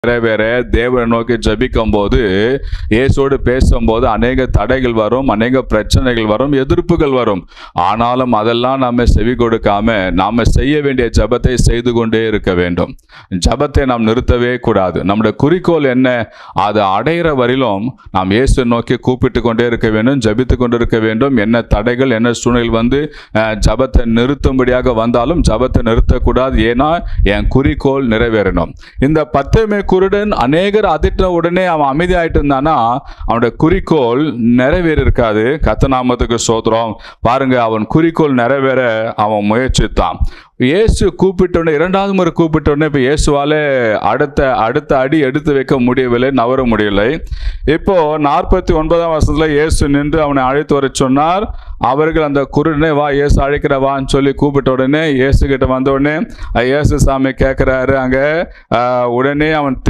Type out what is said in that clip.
நிறைவேற தேவனை நோக்கி ஜெபிக்கும் போது, இயேசுவோடு பேசும்போது அநேக தடைகள் வரும், அநேக பிரச்சனைகள் வரும், எதிர்ப்புகள் வரும். ஆனாலும் அதெல்லாம் நாம செவி கொடுக்காம நாம செய்ய வேண்டிய ஜெபத்தை செய்து கொண்டே இருக்க வேண்டும். ஜெபத்தை நாம் நிறுத்தவே கூடாது. நம்முடைய குறிக்கோள் என்ன? அதை அடைகிற வரையிலும் நாம் இயேசுவை நோக்கி கூப்பிட்டு கொண்டே இருக்க வேண்டும், ஜெபித்து கொண்டு இருக்க வேண்டும். என்ன தடைகள், என்ன சூழ்நிலை வந்து ஜெபத்தை நிறுத்தும்படியாக வந்தாலும் ஜெபத்தை நிறுத்தக்கூடாது. ஏன்னா என் குறிக்கோள் நிறைவேறணும். இந்த 10 குருடன் அநேகர் அதிட்ட உடனே அவன் அமைதி ஆயிட்டு இருந்தானா அவனுடைய குறிக்கோள் நிறைவேறி இருக்காது. கர்த்தர் நாமத்துக்கு ஸ்தோத்திரம். பாருங்க, அவன் குறிக்கோள் நிறைவேற அவன் முயற்சித்தான். இயேசு கூப்பிட்டோடனே, 2வது முறை கூப்பிட்டோடனே இப்போ இயேசுவால அடுத்த அடி எடுத்து வைக்க முடியவில்லை, நவர முடியலை. இப்போ 49ஆம் வசனத்தில் இயேசு நின்று அவனை அழைத்து வர சொன்னார். அவர்கள் அந்த குருடனே, வா இயேசு அழைக்கிறவான்னு சொல்லி கூப்பிட்ட உடனே இயேசு கிட்ட வந்த உடனே இயேசு சாமி கேட்கிறாரு. அங்க உடனே அவன்